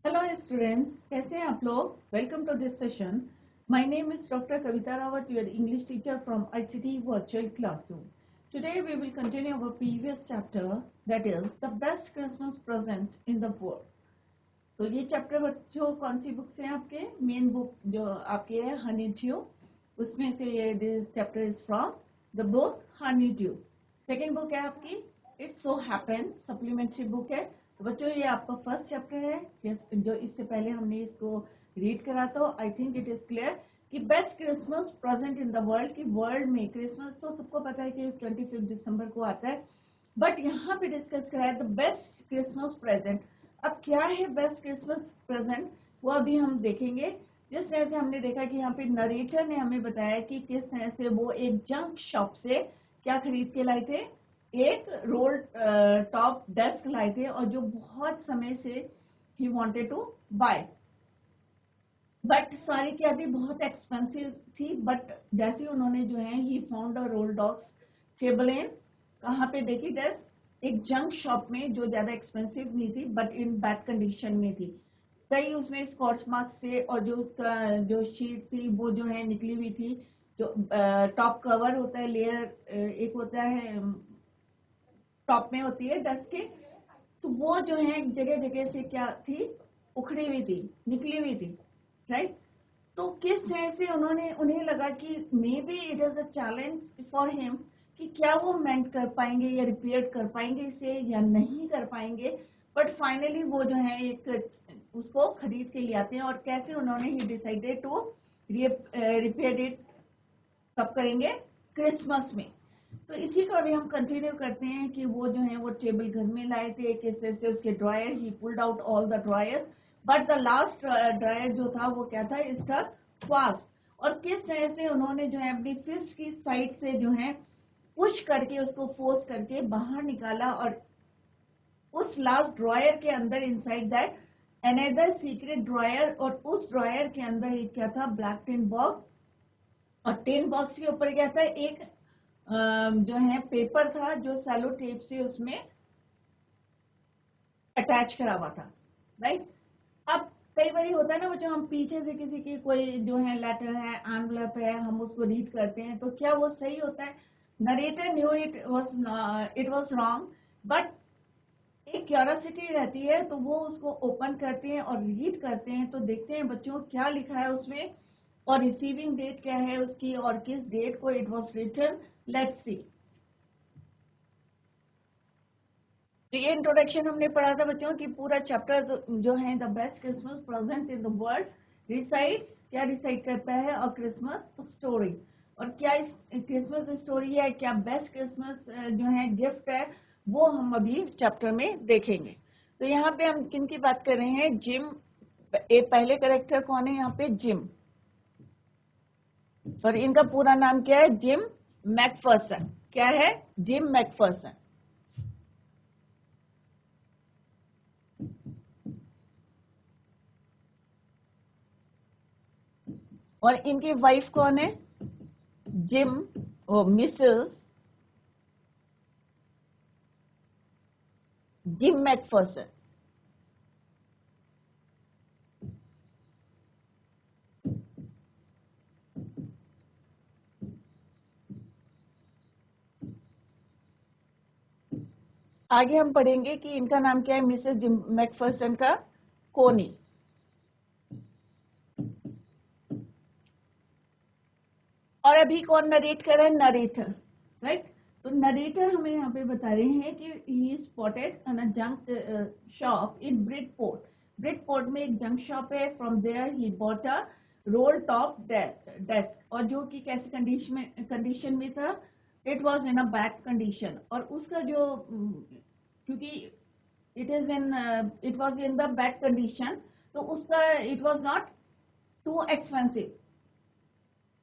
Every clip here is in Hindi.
हेलो स्टूडेंट्स, कैसे हैं आप लोग। Welcome to this session. My name is doctor Kavita Rawat, your English teacher from ICT virtual classroom. Today we will continue our previous chapter, that is the best Christmas present in the world. तो ये चैप्टर बच्चों कौन सी बुक से, आपके मेन बुक जो आपके है हनी ड्यू, उसमें से ये this chapter is from the book Honey due. Second book है आपकी it's so happen, supplementary book है। तो बच्चों ये आपका फर्स्ट चैप्टर है, जो इससे पहले हमने इसको रीड करा। तो I think it is clear कि best Christmas present in the world, की वर्ल्ड में क्रिसमस तो सबको पता है कि 25 दिसंबर को आता है, बट यहाँ पे डिस्कस करा है द बेस्ट क्रिसमस प्रेजेंट। अब क्या है बेस्ट क्रिसमस प्रेजेंट, वो अभी हम देखेंगे। जिस तरह से हमने देखा कि यहाँ पे नरेटर ने हमें बताया कि किस तरह से वो एक जंक शॉप से क्या खरीद के लाए थे, एक रोल टॉप डेस्क लाए थे, और जो बहुत समय से he wanted to buy, but सारी क्या थी, बहुत एक्सपेंसिव थी। बट जैसे उन्होंने जो है he found a roll dogs table in, कहाँ पे देखी डेस्क, एक जंक शॉप में जो ज्यादा एक्सपेंसिव नहीं थी बट इन बैड कंडीशन में थी। कई उसमें स्कॉच मार्क्स थे, और जो उसका जो शीट थी वो जो है निकली हुई थी। जो टॉप कवर होता है, लेयर एक होता है टॉप में होती है डेस्क के, तो वो जो है जगह जगह से क्या थी, उखड़ी हुई थी, निकली हुई थी, राइट। तो किस तरह से उन्हें लगा कि may be it is a challenge for him, कि क्या वो मेंट कर पाएंगे या रिपेयर कर पाएंगे इसे या नहीं कर पाएंगे। बट फाइनली वो जो है एक उसको खरीद के ले आते हैं, और कैसे उन्होंने he decided to repair it, कब करेंगे, क्रिसमस में। तो इसी को अभी हम कंटिन्यू करते हैं कि वो जो है वो टेबल घर में लाए थे, किस तरह से उसके dryer, he pulled out all the dryers, but the last dryer जो था वो क्या था, स्टक फास्ट। और किस तरह से उन्होंने जो है अपनी फिस्ट की साइड से जो है पुश करके उसको फोर्स करके बाहर निकाला, और उस लास्ट ड्रायर के अंदर inside that another secret dryer, और उस ड्रायर के अंदर एक क्या था, ब्लैक टिन बॉक्स। और टिन बॉक्स के ऊपर क्या था, एक जो है पेपर था जो सेलो टेप से उसमें अटैच करा हुआ था, राइट। अब कई बार होता है ना बच्चों, हम पीछे से किसी की कोई जो है लेटर है, एनवलप है, हम उसको रीड करते हैं, तो क्या वो सही होता है। Narrator knew it was wrong, but एक क्यूरियोसिटी रहती है, तो वो उसको ओपन करते हैं और रीड करते हैं, तो देखते हैं बच्चों क्या लिखा है उसमें, और रिसीविंग डेट क्या है उसकी, और किस डेट को it was written. Let's see. तो ये इंट्रोडक्शन हमने पढ़ा था बच्चों की, पूरा चैप्टर जो है the best Christmas present in the world reside, क्या रिसाइड करता है, और क्रिसमस स्टोरी, और क्या क्रिसमस स्टोरी है, क्या बेस्ट क्रिसमस जो है गिफ्ट है, वो हम अभी चैप्टर में देखेंगे। तो यहाँ पे हम किन की बात कर रहे हैं, जिम। एक पहले कैरेक्टर कौन है यहाँ पे, जिम। और इनका पूरा नाम क्या है, जिम मैकफर्सन। क्या है, जिम मैकफर्सन। और इनकी वाइफ कौन है, जिम, मिसेस जिम मैकफर्सन। आगे हम पढ़ेंगे कि इनका नाम क्या है, मिसेस जिम मैकफर्सन का कोनी। और अभी कौन नरेट कर रहा है, नरेटर, राइट। तो नरेटर हमें यहाँ पे बता रहे हैं कि he spotted on a junk shop in Bridport. Bridport में एक जंक शॉप है, from there he bought a roll top desk, और जो कि कैसी कंडीशन में था, it was in a bad condition. और उसका जो क्योंकि it was in the bad condition, तो उसका it was not too expensive,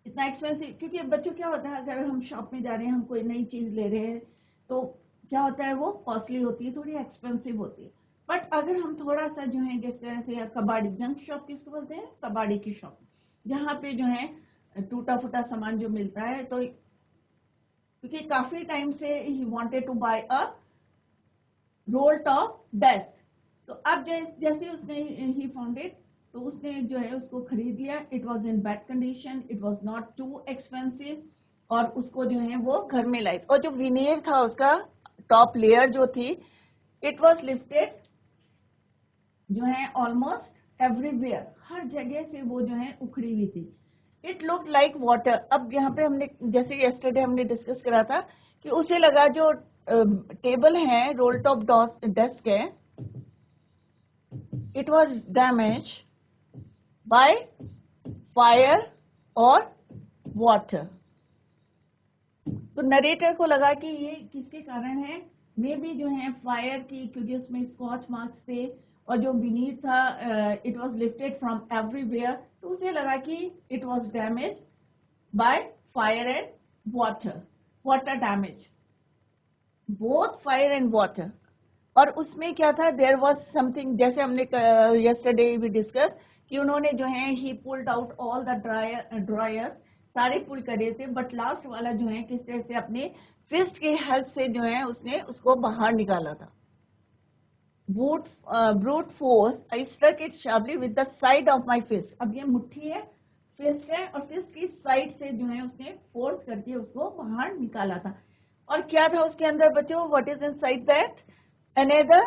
इतना एक्सपेंसिव। क्योंकि बच्चों क्या होता है, अगर हम शॉप में जा रहे हैं, हम कोई नई चीज ले रहे हैं, तो क्या होता है, वो कॉस्टली होती है, थोड़ी एक्सपेंसिव होती है। बट अगर हम थोड़ा सा जो है जिस तरह से, कबाड़ी जंक शॉप किसको बोलते हैं, कबाड़ी की शॉप, जहाँ पे जो है टूटा फूटा सामान जो मिलता है, तो क्योंकि काफी टाइम से he wanted to buy a roll top desk, तो अब जैसे उसने ही फाउंड इट, तो उसने जो है उसको खरीद लिया. It was in bad condition, it was not too expensive, और उसको जो है वो घर में लाई. और जो विनीर था उसका टॉप लेयर जो थी, इट वॉज लिफ्टेड जो है ऑलमोस्ट एवरीवेयर, हर जगह से वो जो है उखड़ी हुई थी. It look like water. अब यहाँ पे हमने जैसे यस्टरडे हमने डिस्कस करा था कि उसे लगा जो टेबल है, रोल टॉप डेस्क है, it was damage by fire और वाटर. तो नरेटर को लगा कि ये किसके कारण है, मे बी जो है फायर की, क्योंकि उसमें स्कॉच मार्क्स थे, और जो विनीर था it was lifted from everywhere, तो उसे लगा कि it was damage by fire and water damage, both fire and water. और उसमें क्या था, देयर वाज समथिंग, जैसे हमने यस्टरडे भी डिस्कस कि उन्होंने जो है ही pulled out all the dryer, सारे पुल करे थे, बट लास्ट वाला जो है किस तरह से अपने फिस्ट की हेल्प से जो है उसने उसको बाहर निकाला था. Brute force, I struck it sharply with the side of my fist. अब ये मुट्ठी है, फिस्ट है, और फिस्ट की साइड से जो है उसने फोर्स करके उसको बाहर निकाला था. और क्या था उसके अंदर बच्चों, what is inside that, another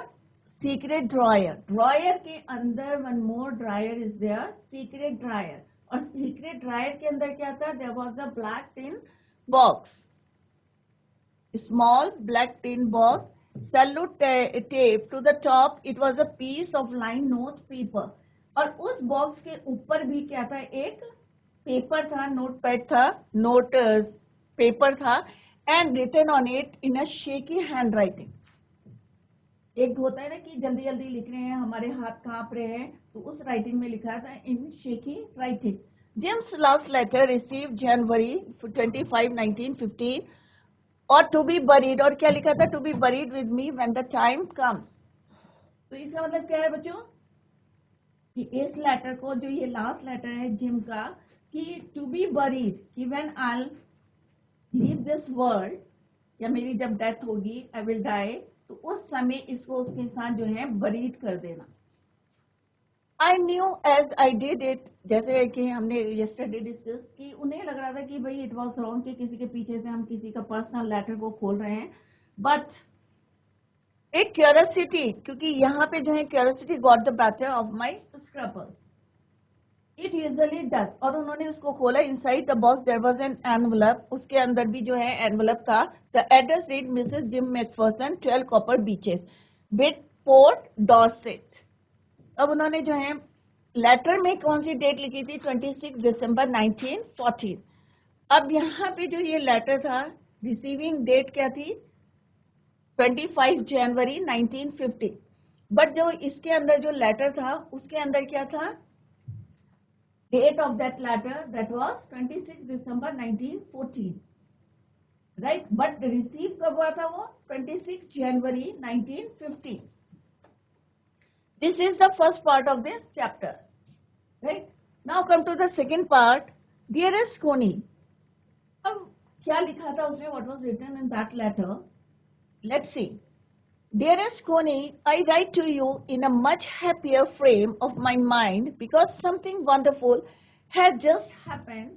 secret drawer. Drawer के अंदर one more drawer is there, secret drawer. और सीक्रेट ड्रॉयर के अंदर क्या था, there was a black tin box, small black tin box, salute tape to the top. It was a piece of line note paper. और उस बॉक्स के ऊपर भी क्या था, एक पेपर था, नोट पैड था, नोट पेपर था, and written on it in a shaky hand writing. एक होता है ना कि जल्दी जल्दी लिख रहे हैं, हमारे हाथ कांप रहे हैं, तो उस राइटिंग में लिखा था in shaky writing. James last letter receive January 25, 1915, और टू बी बरीड. और क्या लिखा था, to be buried with me when the time comes. तो इसका मतलब क्या है बच्चों, कि इस लेटर को, जो ये लास्ट लेटर है जिम का, कि टू बी बरीड, कि when I leave this world, या मेरी जब डेथ होगी, आई विल डाई, तो उस समय इसको उसके साथ जो है बरीड कर देना. I knew as I did it, जैसे कि हमने यस्टरडे डिस्कस कि उन्हें लग रहा था कि भाई इट वॉज रॉन्ग कि किसी के पीछे से हम किसी का पर्सनल लेटर को खोल रहे हैं, बट एक क्यूरियोसिटी, क्योंकि यहाँ पे जो है curiosity got the better of my scrapers, it usually does. और उन्होंने उसको खोला. Inside the box there was an envelope, उसके अंदर भी जो है एनवलप था. The address read Mrs Jim McPherson, 12 Copper Beeches, Bridport, Dorset. अब उन्होंने जो है लेटर में कौन सी डेट लिखी थी, 26 दिसंबर 1914. अब यहाँ पे जो ये लेटर था, रिसीविंग डेट क्या थी, 25 जनवरी 1950. बट जो इसके अंदर जो लेटर था, उसके अंदर क्या था, date of that letter, that was 26 December 1914, right. But receive कब हुआ था वो, 26 जनवरी 1950. This is the first part of this chapter, right? Now come to the second part. Dearest Connie. अब क्या लिखा था उसने, what was written in that letter? Let's see. Dearest Connie, I write to you in a much happier frame of my mind because something wonderful has just happened.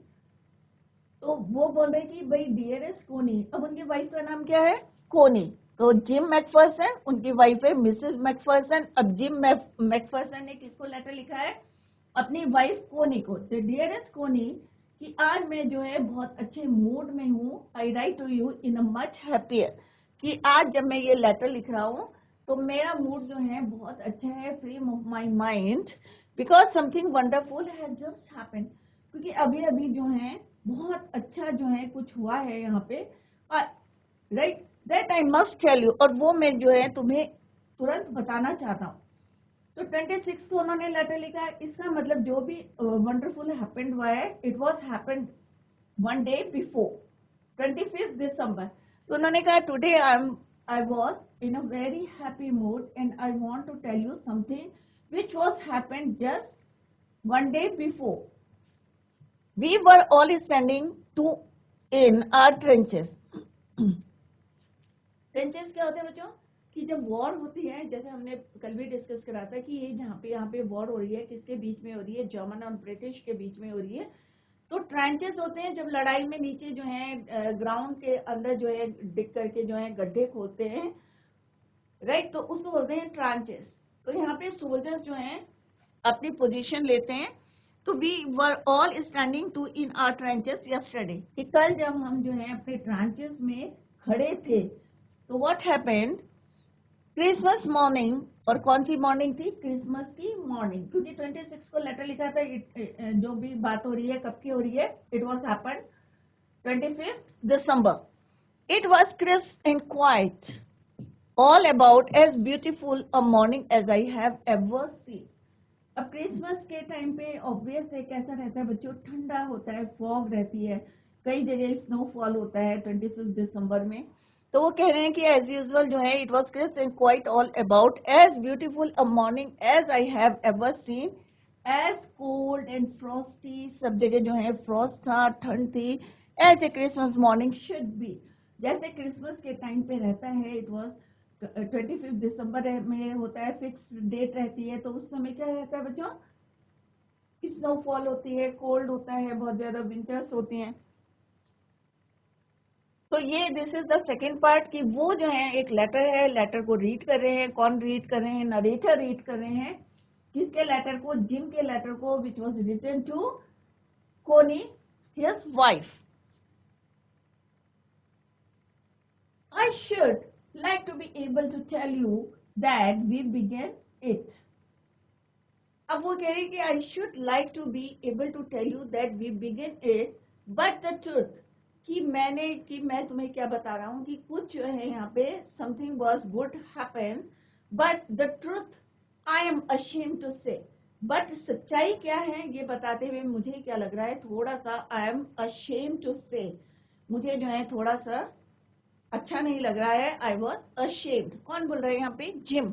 तो वो बोल रहे कि भाई डियरेस्ट कोनी. अब उनकी वाइफ का नाम क्या है, कोनी. तो जिम मैकफर्सन, उनकी वाइफ है मिसेस मैकफर्सन. अब जिम मैकफर्सन ने किसको लेटर लिखा है, अपनी वाइफ कोनी को. तो डियरेस्ट कोनी, कि आज मैं जो है बहुत अच्छे मूड में हूँ. I write to you in a much happier, कि आज जब मैं ये लेटर लिख रहा हूँ तो मेरा मूड जो है बहुत अच्छा है, frame of my mind, because something wonderful has just happened, क्योंकि अभी अभी जो है बहुत अच्छा जो है कुछ हुआ है यहाँ पे, right. That I must tell you, और वो मैं जो है तुम्हें तुरंत बताना चाहता हूँ. तो 26 को उन्होंने लेटर लिखा. इसका मतलब जो भी वंडरफुल हैपेंड हुआ है, it was happened one day before, 25 December. तो उन्होंने कहा today I was in a very happy mood and I want to tell you something which was happened just one day before. We were all standing in our trenches. Trenches क्या होते हैं बच्चों, कि जब वॉर होती है, जैसे हमने कल भी डिस्कस करा था कि ये यहाँ पे वॉर हो रही है, किसके बीच में हो रही है, जर्मन और ब्रिटिश के बीच में हो रही है। तो ट्रेंचेस होते हैं जब लड़ाई में नीचे जो है ग्राउंड के अंदर जो है डिग करके जो है गड्ढे खोदते हैं, राइट, तो उसको बोलते हैं ट्रेंचेस। तो यहाँ पे सोल्जर्स जो हैं अपनी पोजीशन लेते हैं। तो we were all standing to in our trenches yesterday, कि कल जब हम जो है अपने ट्रेंचेस में खड़े थे, तो व्हाट हैपेंड, क्रिसमस मॉर्निंग, और कौन सी मॉर्निंग थी, क्रिसमस की मॉर्निंग, क्योंकि 26 को लेटर लिखा था। जो भी बात हो रही है कब की हो रही है, it was happen 25 December. It was crisp and quiet, all about as beautiful a morning as I have ever seen. अब क्रिसमस के टाइम पे ऑब्वियस है कैसा रहता है बच्चों, ठंडा होता है, फॉग रहती है, कई जगह स्नोफॉल होता है 25 दिसंबर में। तो वो कह रहे हैं कि एज यूजुअल जो है it was crisp and quite all about as beautiful a morning as I have ever seen, as cold and frosty, सब जगह जो है फ्रॉस्ट था, ठंड थी, as a Christmas morning should be, जैसे क्रिसमस के टाइम पे रहता है। इट वॉज 25 दिसंबर में होता है, फिक्स डेट रहती है, तो उस समय क्या रहता है बच्चों, स्नोफॉल होती है, कोल्ड होता है, बहुत ज्यादा विंटर्स होती हैं। तो ये this is the second part कि वो जो है एक लेटर है, लेटर को रीड कर रहे हैं, कौन रीड कर रहे हैं, नरेटर रीड कर रहे हैं, किसके लेटर को, जिम के लेटर को, विच वॉज रिटन टू कोनी his wife. I should like to be able to tell you that we began it. अब वो कह रही कि I should like to be able to tell you that we began it, but the truth कि मैं तुम्हें क्या बता रहा हूँ कि कुछ जो है यहाँ पे something was would happen, but the truth I am ashamed to say. But सच्चाई क्या है ये बताते हुए मुझे क्या लग रहा है, थोड़ा सा I am ashamed to say, मुझे जो है थोड़ा सा अच्छा नहीं लग रहा है। आई वॉज अशेम्ड, कौन बोल रहा है यहाँ पे, जिम,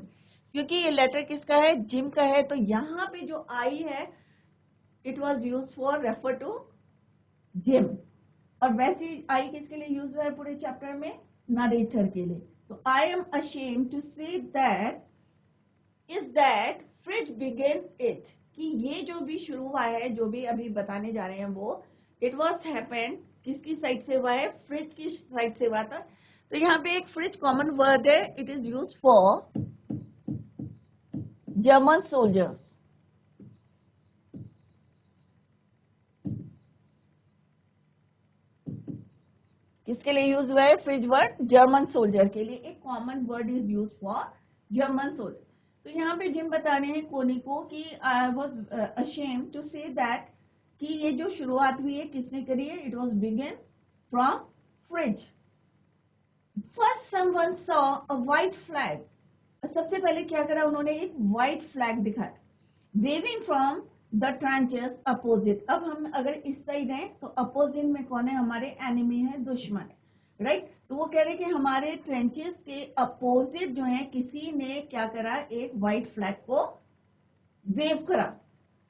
क्योंकि ये लेटर किसका है, जिम का है। तो यहाँ पे जो आई है it was use for refer to Jim, और वैसे आई किसके लिए यूज हुआ है पूरे चैप्टर में, नरेटर के लिए। तो I am ashamed to say that is that Fritz began it, कि ये जो भी शुरू हुआ है, जो भी अभी बताने जा रहे हैं वो, इट वॉज हैपेंड, किसकी साइड से हुआ है, फ्रिज की साइड से हुआ था। तो यहाँ पे एक फ्रिज कॉमन वर्ड है, it is use for German soldiers. किसके लिए यूज हुआ है फ्रिज वर्ड, जर्मन सोल्जर के लिए, एक common word is use for German soldier. तो यहाँ पे जिम बता रहे हैं कोनी को कि I was ashamed to say that, कि ये जो शुरुआत हुई है किसने करी है, it was begin from Fritz. First someone saw a white flag, सबसे पहले क्या करा उन्होंने, एक व्हाइट फ्लैग दिखाया, waving from the trenches opposite. अब हम अगर इस साइड हैं तो अपोजिट में कौन है, हमारे एनिमी है, दुश्मन है, राइट। तो वो कह रहे कि हमारे ट्रेंचेस के अपोजिट जो है किसी ने क्या करा, एक व्हाइट फ्लैग को वेव करा।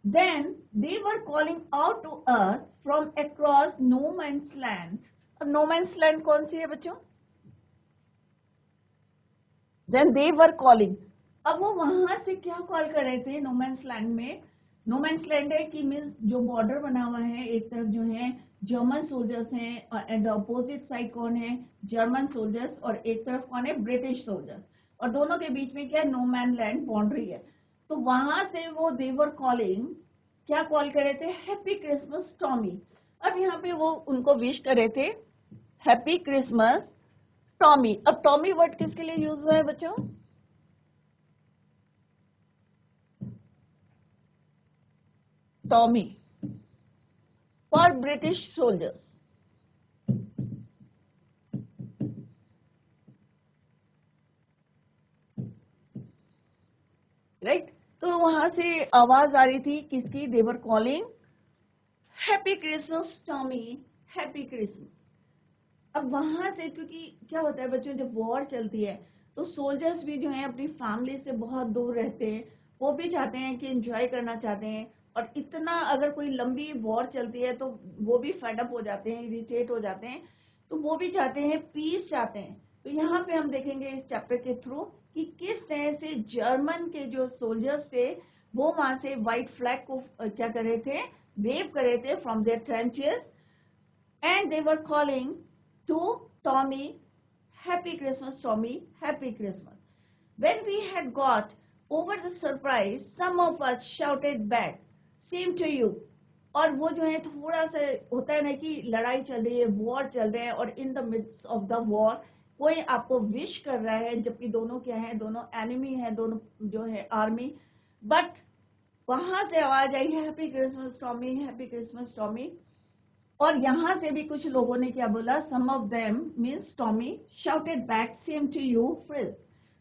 Then they were calling out to us from across no man's land. अब नो मैन्स लैंड कौन सी है बच्चों, देन दे वर कॉलिंग, अब वो वहां से क्या कॉल कर रहे थे, नोमैंस लैंड में, नोमैंस लैंड है कि मीन्स जो बॉर्डर बना हुआ है, एक तरफ जो है जर्मन सोल्जर्स हैं एंड अपोजिट साइड कौन है, जर्मन सोल्जर्स, और एक तरफ कौन है, ब्रिटिश सोल्जर्स, और दोनों के बीच में क्या, नो मैन लैंड बाउंड्री है। तो वहां से वो देवर कॉलिंग, क्या कॉल कर रहे थे, हैप्पी क्रिसमस टॉमी। अब यहाँ पे वो उनको विश कर रहे थे हैप्पी क्रिसमस टॉमी। अब टॉमी वर्ड किसके लिए यूज हुआ है बच्चों, Tommy for British soldiers, right. तो वहां से आवाज आ रही थी किसकी, they were calling happy Christmas Tommy, happy Christmas. अब वहां से, क्योंकि क्या होता है बच्चों, जब वॉर चलती है तो सोल्जर्स भी जो है अपनी फैमिली से बहुत दूर रहते हैं, वो भी चाहते हैं कि एंजॉय करना चाहते हैं, और इतना अगर कोई लंबी वॉर चलती है तो वो भी फेडअप हो जाते हैं, इरिटेट हो जाते हैं, तो वो भी चाहते हैं, पीस चाहते हैं। तो यहाँ पे हम देखेंगे इस चैप्टर के थ्रू कि किस तरह से जर्मन के जो सोल्जर्स थे वो वहां से व्हाइट फ्लैग को क्या कर रहे थे, वेव कर रहे थे from their trenches, and they were calling to Tommy, happy Christmas Tommy, happy Christmas. When we had got over the surprise, some of us shouted back, "Same to you." और वो जो है थोड़ा सा होता है ना कि लड़ाई चल रही है, वॉर चल रहा है, और in the midst of the war कोई आपको विश कर रहा है, जबकि दोनों क्या है, दोनों एनिमी है, दोनों जो है आर्मी. बट वहां से आवाज आई, happy Christmas Tommy, happy Christmas Tommy. और यहां से भी कुछ लोगों ने क्या बोला, some of them means Tommy shouted back, same to you Fritz.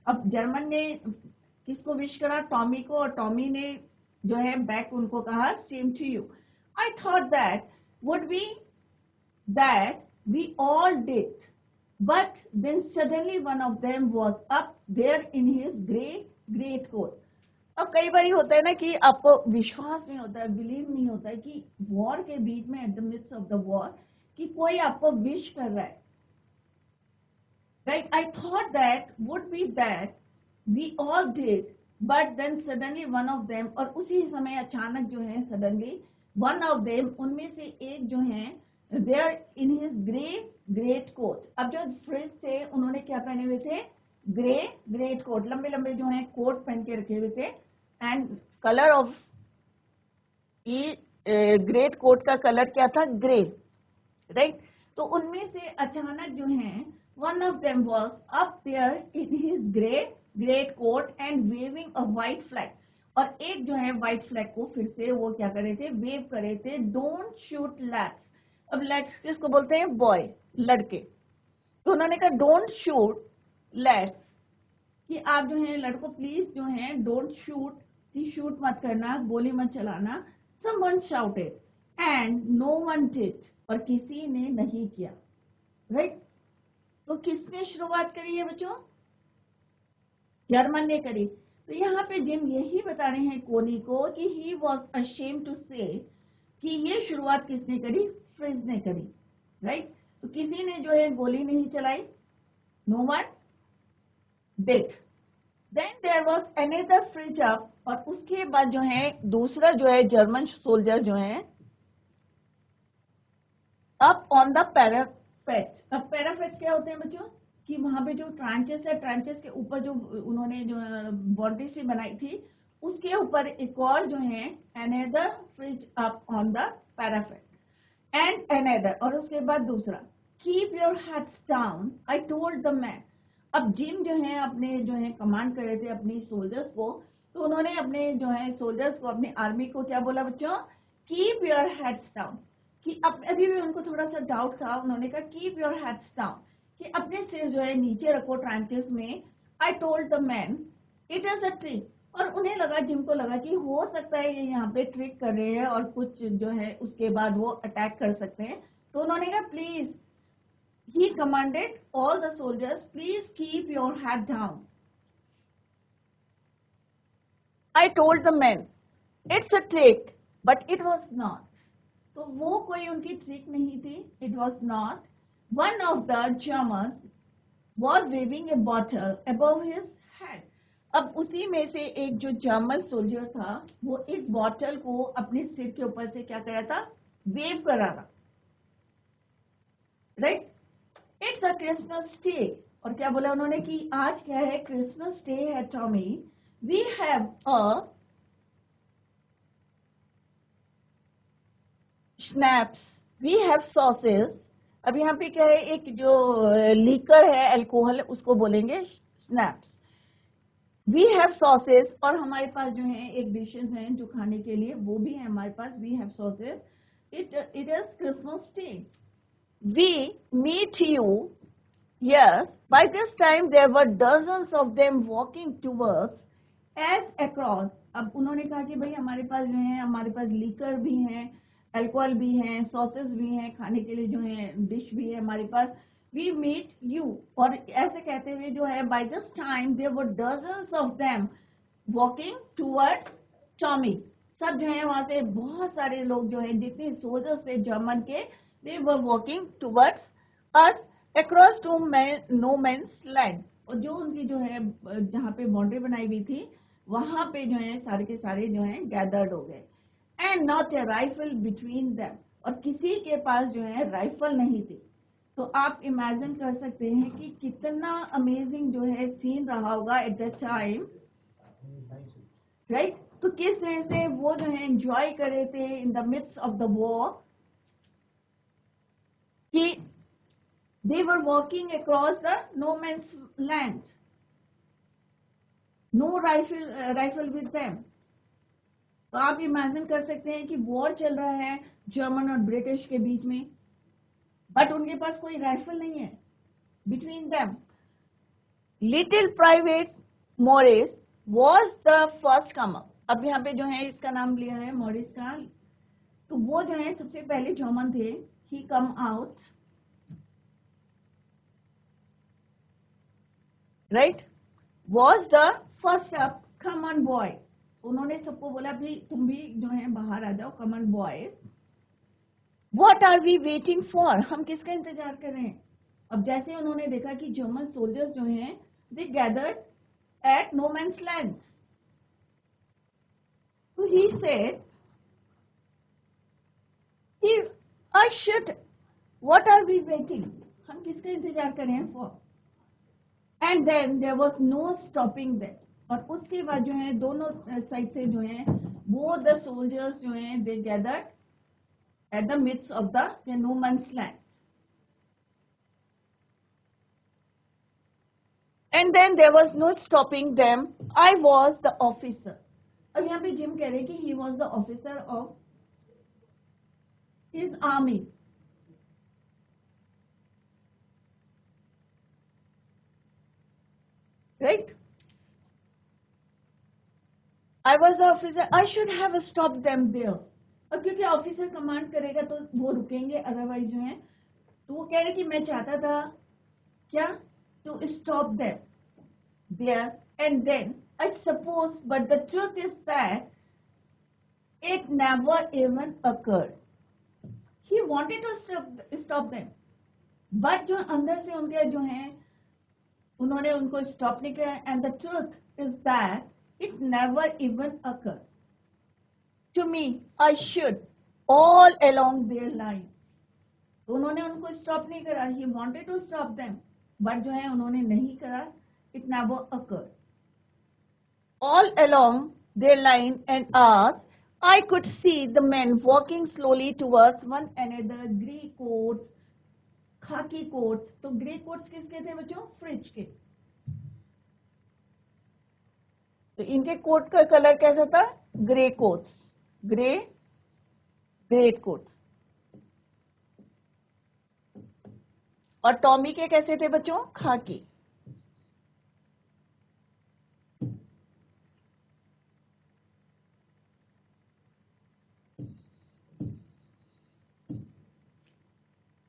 अब जर्मन ने किसको विश करा, टॉमी को, और टॉमी ने जो है बैक उनको कहा, same to you. I thought that would be that we all did, but then suddenly one of them was up there in his great coat. अब कई बार होता है ना कि आपको विश्वास नहीं होता है, बिलीव नहीं होता है कि वॉर के बीच में, at the midst of the war, कि कोई आपको विश कर रहा है. Right? I thought that would be that we all did, but then suddenly one of them, और उसी समय अचानक जो है suddenly one of them, उनमें से एक जो है, there in his great coat. अब जो फ्रिज थे उन्होंने क्या पहने हुए थे, ग्रेट कोट, लंबे लंबे जो है कोट पहन के रखे हुए थे, and colour of great coat का कलर क्या था, ग्रे. राइट? तो उनमें से अचानक जो है, one of them was up there in his great coat and waving a white flag. और एक जो है व्हाइट फ्लैग को फिर से वो क्या कर रहे थे, वेव कर रहे थे. Don't shoot lads. अब लैट्स किसको बोलते हैं, बॉय, लड़के. तो उन्होंने कहा डोंट शूट लैट्स, कि आप जो है लड़कों प्लीज जो है डोंट शूट, कि शूट मत करना, गोली मत चलाना. Someone shouted and no one did, और किसी ने नहीं किया. राइट? तो किसने शुरुआत करी है बच्चों, जर्मन ने करी. तो यहाँ पे जिम यही बता रहे हैं कोनी को कि ही वॉज अशेम्ड टू से, कि ये शुरुआत किसने करी, फ्रिज ने करी. राइट? तो किसी ने जो है गोली नहीं चलाई, no one did. Then there was another Fritz up, और उसके बाद जो है दूसरा जो है जर्मन सोल्जर जो है अप ऑन द पैरापेट. अब पैरापेट क्या होते हैं बच्चों, कि वहां पे जो ट्रांचेस है, ट्रांचेस के ऊपर जो उन्होंने जो बाउंड्री सी बनाई थी, उसके ऊपर एक और जो है another Fritz up on the parapet, and another, और उसके बाद दूसरा, keep your heads down, I told the man. अब जिम जो है अपने जो है कमांड कर रहे थे अपनी सोल्जर्स को, तो उन्होंने अपने जो है सोल्जर्स को, अपनी आर्मी को क्या बोला बच्चों, कीप योर हेड्स डाउन. कि अब अभी भी उनको थोड़ा सा डाउट था, उन्होंने कहा कीप योर हेड्स डाउन, कि अपने सिर जो है नीचे रखो ट्रांचेस में. I told the man it is a trick. और उन्हें लगा, जिम को लगा कि हो सकता है ये यहाँ पे ट्रिक कर रहे हैं और कुछ जो है उसके बाद वो अटैक कर सकते हैं. तो उन्होंने कहा please, he commanded all the soldiers, please keep your head down. I told the men it's a trick, but it was not. तो वो कोई उनकी ट्रिक नहीं थी, it was not. One of the Germans was waving a bottle above his head. अब उसी में से एक जो जर्मन सोल्जर था, वो एक बॉटल को अपने सिर के ऊपर से क्या कर रहा था, वेव कर रहा था. Right? It's a Christmas day. और क्या बोला उन्होंने कि आज क्या है, क्रिसमस डे है Tommy. We have a schnapps, we have sausages. अब यहाँ पे क्या है, एक जो लीकर है, अल्कोहल, उसको बोलेंगे स्नैप्स. वी हैव सॉसेस, और हमारे पास जो है एक डिशेस हैं जो खाने के लिए, वो भी है हमारे पास. We have sauces. It is Christmas day. We meet you. Yes, by this time there were dozens of them walking towards as across. अब उन्होंने कहा कि भाई हमारे पास जो है, हमारे पास लीकर भी है, अल्कोहल भी है, सॉसेस भी हैं, खाने के लिए जो है डिश भी है हमारे पास. We meet you. और ऐसे कहते हुए जो है, by this time there were dozens of them walking towards Tommy. सब जो है वहां से बहुत सारे लोग जो है, जितने सोल्जर्स थे जर्मन के, they were walking towards us across to no man's land. और जो उनकी जो है जहाँ पे बाउंड्री बनाई हुई थी वहां पे जो है सारे के सारे जो है गैदर्ड हो गए। And not a rifle between them, और किसी के पास जो है राइफल नहीं थी। तो आप इमेजिन कर सकते हैं कि कितना अमेजिंग जो है सीन रहा होगा एट दैट टाइम, राइट। तो किस तरह से वो जो है एंजॉय कर रहे थे in the midst of the war, कि they were walking across the no man's land, no rifle with them। तो आप इमेजिन कर सकते हैं कि वॉर चल रहा है जर्मन और ब्रिटिश के बीच में, बट उनके पास कोई राइफल नहीं है between them. Little private Morris was the first comer. अब यहाँ पे जो है इसका नाम लिया है मॉरिस का, तो वो जो है सबसे पहले जर्मन थे। He come out, right, was the first up, come on boy. उन्होंने सबको बोला भी तुम भी जो है बाहर आ जाओ, come on boy. What are we waiting for, हम किसका इंतजार कर रहे हैं। अब जैसे उन्होंने देखा कि जर्मन सोल्जर्स जो हैं they gathered at no man's land, तो he said I should, what are we waiting, हम किसका इंतजार कर रहे हैं for. And then there was no stopping that, और उसके बाद जो है दोनों साइड से जो है वो द सोल्जर्स जो हैं they gathered at the midst of the no man's land. And then there was no stopping them. I was the officer. अब यहाँ पे जिम कह रहे कि he was the officer of his army. Right? I was the officer. I should have stopped them there. अब क्योंकि ऑफिसर कमांड करेगा तो वो रुकेंगे, अदरवाइज जो है। तो वो कह रहे कि मैं चाहता था क्या, to stop them there, and then I suppose, but the truth is that it never even occurred. He wanted to stop them, but जो अंदर से उनके जो हैं उन्होंने उनको स्टॉप नहीं किया। and the truth is that it never even occurred to me. I should all along their line. तो उन्होंने उनको स्टॉप नहीं करा। He wanted to stop them, but जो है उन्होंने नहीं करा। It never occurred. All along their line and as I could see the men walking slowly towards one another, grey coats, khaki coats. तो ग्रे कोट्स किसके थे बच्चों, फ्रिज के। तो इनके कोट का कलर कैसा था, ग्रे कोट्स, ग्रे कोट्स। और टॉमी के कैसे थे बच्चों, खाकी।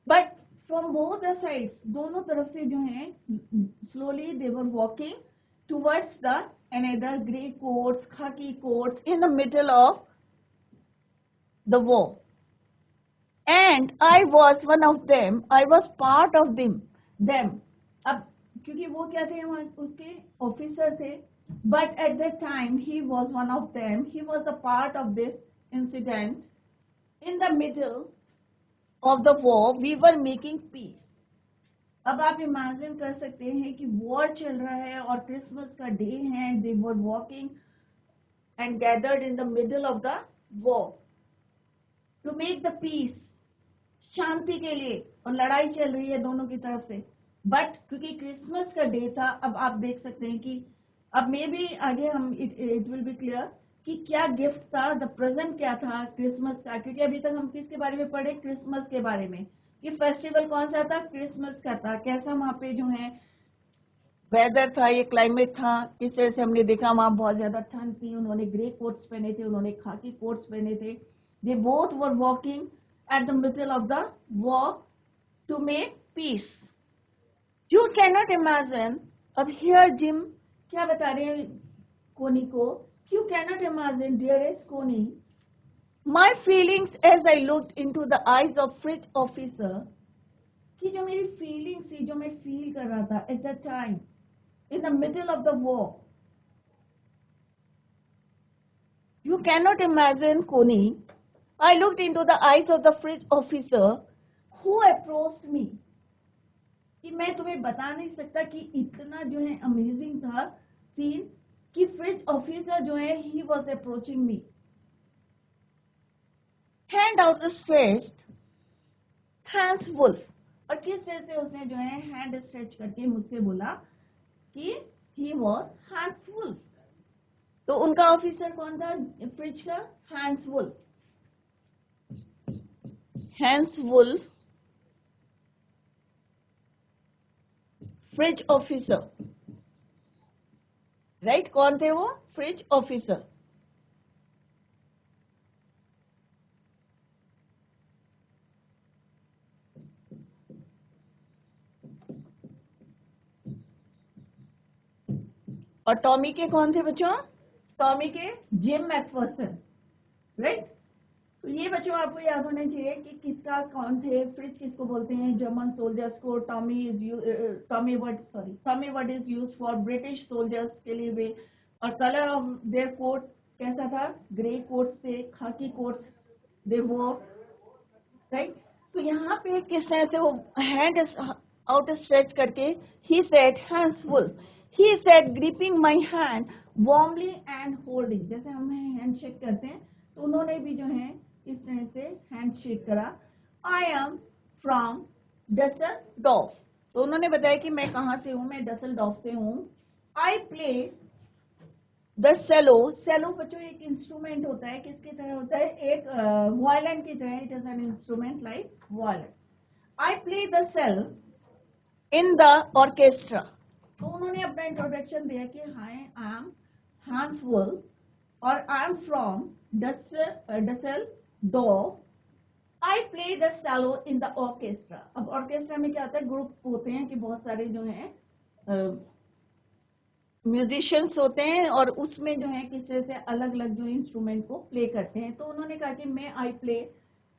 But from both the sides, दोनों तरफ से जो है slowly they were walking towards the another grey coats, khaki coats in the middle of the war. And I was one of them, I was part of them. अब क्योंकि वो क्या थे, उसके ऑफिसर थे, but at that time he was one of them, he was a part of this incident. In the middle of the war we were making peace. अब आप इमेजिन कर सकते हैं कि वॉर चल रहा है और क्रिसमस का डे है। they were walking and gathered in the middle of the war to make the peace, शांति के लिए, और लड़ाई चल रही है दोनों की तरफ से। बट क्योंकि क्रिसमस का डे था, अब आप देख सकते हैं कि अब मे बी आगे हम इट विल बी क्लियर कि क्या गिफ्ट था, द प्रेजेंट क्या था क्रिसमस का। क्योंकि अभी तक हम किसके बारे में पढ़े, क्रिसमस के बारे में, कि फेस्टिवल कौन सा था, क्रिसमस का था। कैसा वहां पे जो है वेदर था, ये क्लाइमेट था, किस तरह से हमने देखा वहां बहुत ज्यादा ठंड थी। उन्होंने ग्रे कोट्स पहने थे, उन्होंने खाकी कोट्स पहने थे। They both were walking at the middle of the war to make peace. You cannot imagine. अब हियर जिम क्या बता रहे हैं कोनी को, you cannot imagine, dearest Connie, my feelings as I looked into the eyes of fridge officer, कि जो मेरी फीलिंग्स थी, जो मैं फील कर रहा था at the time, in the middle of the war. You cannot imagine, Connie. I looked into the eyes of the fridge officer who approached me. कि मैं तुम्हें बता नहीं सकता कि इतना जो है अमेजिंग था सीन कि फ्रिज ऑफिसर जो है he was approaching me. Hand outstretched, Hans Wolf. और किस तरह से उसने जो है हैंड स्ट्रेच करके मुझसे बोला कि ही वॉज हैंड्स वुल्फ. तो उनका ऑफिसर कौन था फ्रिज का? Hans Wolf. Hans Wolf Fritz officer, right? कौन थे वो? Fridge officer. और टॉमी के कौन थे बच्चों? टॉमी के जिम मैकफर्सन, राइट? तो ये बच्चों आपको याद होना चाहिए कि किसका कौन थे. फ्रिज किसको बोलते हैं? जर्मन सोल्जर्स को. Tommy word is used for British soldiers के लिए वे. और कलर ऑफ देयर कोट कैसा था? ग्रे कोट थे, खाकी कोट दे वोर, राइट? तो यहाँ पे किस तरह से वो हैंड आउट स्ट्रेच करके he said Hans Wolf. He said gripping my hand warmly and holding. जैसे हम हैंड शेक करते हैं तो उन्होंने भी जो है इस तरह से हैंड शेक करा. I am from Dusseldorf. तो उन्होंने बताया कि मैं कहाँ से हूँ. मैं डसेल्डॉर्फ से हूँ. आई प्ले द सेलो. सेलो बच्चों एक इंस्ट्रूमेंट होता है. किसकी तरह होता है? एक वायलिन की तरह. It is an instrument like violin. I play the cell in the orchestra. तो उन्होंने अपना इंट्रोडक्शन दिया कि hi I am Hans Wolf और I am from Dusseldorf. I play the cello in the orchestra. अब ऑर्केस्ट्रा में क्या होता है? ग्रुप होते हैं कि बहुत सारे जो हैं म्यूजिशियंस होते हैं और उसमें जो है किस तरह से अलग अलग जो इंस्ट्रूमेंट को प्ले करते हैं. तो उन्होंने कहा कि मैं आई प्ले.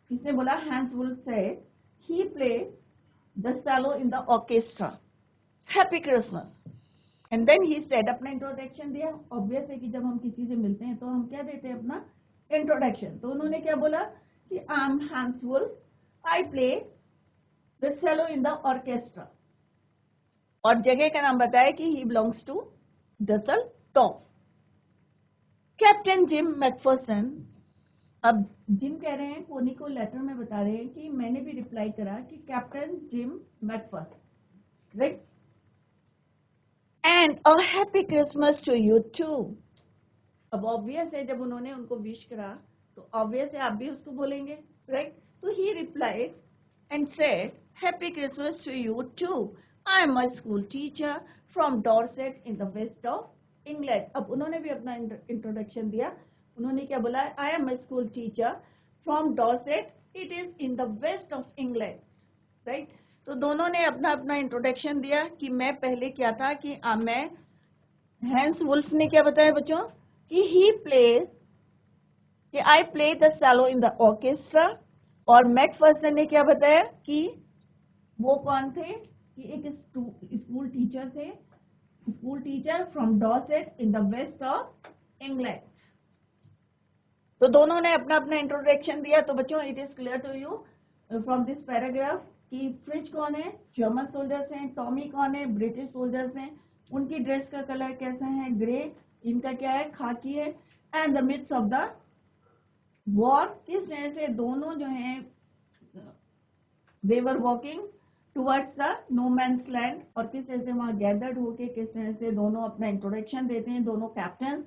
किसने बोला? Hans Wolf said he play the cello in the orchestra. Happy Christmas. And then he said, अपना इंट्रोडक्शन दिया. ऑब्वियस है कि जब हम किसी से मिलते हैं तो हम क्या देते हैं? अपना इंट्रोडक्शन. तो उन्होंने क्या बोला कि I am Hans Wolf, I play the cello in the orchestra. और जगह का नाम बताया कि he belongs to Dusseldorf. Captain Jim McPherson. अब जिम कह रहे हैं, कोनी को लेटर में बता रहे हैं कि मैंने भी रिप्लाई करा कि captain Jim McPherson, right? And a happy Christmas to you too. अब ऑब्वियस है जब उन्होंने उनको विश करा तो ऑब्वियस है आप भी उसको बोलेंगे, राइट? तो he replied and said happy Christmas to you too. I am a school teacher from Dorset in the west of England. अब उन्होंने भी अपना इंट्रोडक्शन दिया. उन्होंने क्या बोला? I am a school teacher from Dorset, it is in the west of England, right? तो दोनों ने अपना अपना इंट्रोडक्शन दिया कि मैं पहले क्या था कि मैं. हैंस वुल्फ ने क्या बताया बच्चों? कि ही प्लेज कि I play the cello in the orchestra. और मैकफर्सन ने क्या बताया कि वो कौन थे? कि एक स्कूल टीचर थे. School teacher from Dorset in the west of England. तो दोनों ने अपना अपना इंट्रोडक्शन दिया. तो बच्चों it is clear to you from this paragraph कि फ्रिज कौन है? जर्मन सोल्जर्स हैं. टॉमी कौन है? ब्रिटिश सोल्जर्स हैं. उनकी ड्रेस का कलर कैसा है? ग्रे. इनका क्या है? खाकी है. And the midst of the war. किस तरह से दोनों जो हैं they were walking towards the no man's land. और किस तरह से वहां गैदर्ड होके किस तरह से दोनों अपना इंट्रोडक्शन देते हैं, दोनों कैप्टन.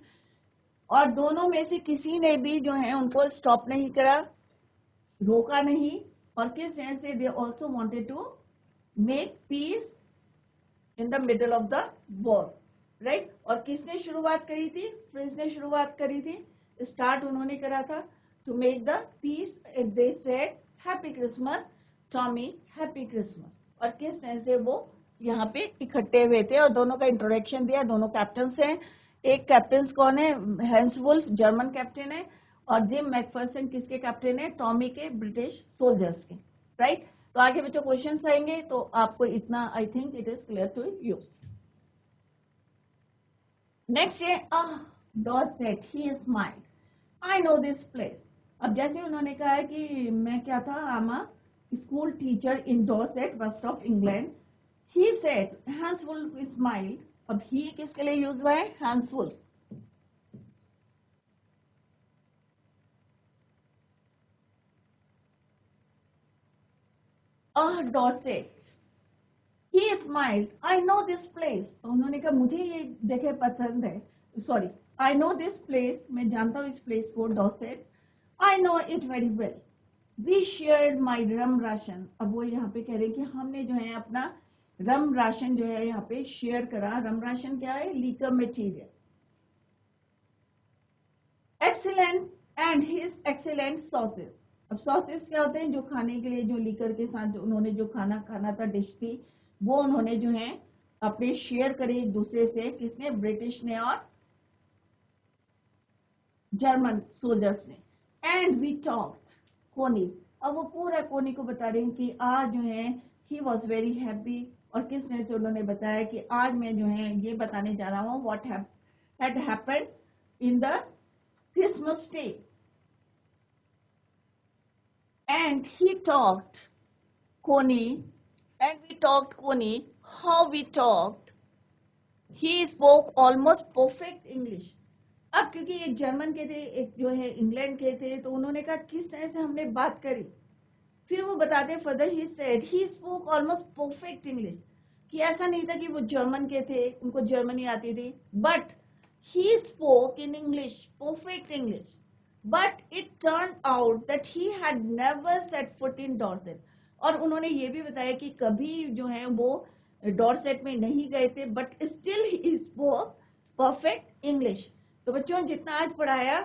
और दोनों में से किसी ने भी जो है उनको स्टॉप नहीं करा, रोका नहीं. और किस तरह से they also wanted to make peace in the middle of the war, right? और किसने शुरुआत करी थी? फ्रिज ने शुरुआत करी थी. स्टार्ट उन्होंने करा था to make the peace. They said happy Christmas Tommy, happy Christmas. और किस तरह से वो यहाँ पे इकट्ठे हुए थे और दोनों का इंट्रोडक्शन दिया. दोनों कैप्टन्स हैं. एक कैप्टन कौन है? हैंस वुल्फ जर्मन कैप्टन है. और जिम मैकफर्सन किसके कैप्टन है? टॉमी के, ब्रिटिश सोल्जर्स के, राइट? तो आगे बच्चों क्वेश्चंस आएंगे. तो आपको इतना I think it is clear to you. Next है Dorset, he smiled. I know this place. अब जैसे उन्होंने कहा है कि मैं क्या था, I'm a school teacher in Dorset, west of England. He said, Hansful smiled. अब he किसके लिए यूज हुआ है? Hansful. Dorset. He smiled. I know this place. तो उन्होंने कहा मुझे ये जगह पसंद है. Sorry, I know this place. मैं जानता हूँ इस place को, Dorset. I know it very well. We shared my rum ration. अब वो यहाँ पे कह रहे हैं कि हमने जो है अपना रम राशन जो है यहाँ पे शेयर करा. रम राशन क्या है? Liquor material. Excellent and his excellent sauces. अब सॉसेस क्या होते हैं? जो खाने के लिए, जो लीकर के साथ जो उन्होंने जो खाना खाना था, डिश थी, वो उन्होंने जो है अपने शेयर करे एक दूसरे से. किसने? ब्रिटिश ने और जर्मन सोल्जर्स ने. एंड वी टॉक्ड कोनी. अब वो पूरा कोनी को बता रहे हैं कि आज जो है ही वॉज वेरी हैप्पी. और किस तरह से उन्होंने बताया कि आज मैं जो है ये बताने जा रहा हूँ what had happened in the Christmas day. And he talked Coney, and we talked Coney, how we talked. He spoke almost perfect English. अब क्योंकि एक जर्मन के थे, एक जो है इंग्लैंड के थे, तो उन्होंने कहा किस तरह से हमने बात करी. फिर वो बताते further, he said he spoke almost perfect English. कि ऐसा नहीं था कि वो जर्मन के थे, उनको जर्मनी आती थी, but he spoke in English, perfect English. But it turn out that he had never set foot in Dorset. और उन्होंने ये भी बताया कि कभी जो है वो डॉर्सेट में नहीं गए थे, but still he spoke perfect English. तो बच्चों, जितना आज पढ़ाया,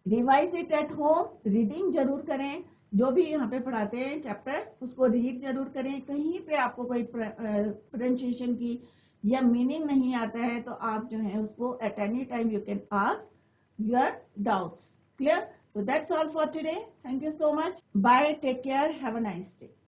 revise it at home. Reading जरूर करें. जो भी यहाँ पे पढ़ाते हैं चैप्टर, उसको रीड जरूर करें. कहीं पे आपको कोई प्रोनाउंसिएशन की या मीनिंग नहीं आता है, तो आप जो है उसको at any time you can ask your doubts. Clear? So that's all for today. Thank you so much. Bye. Take care. Have a nice day.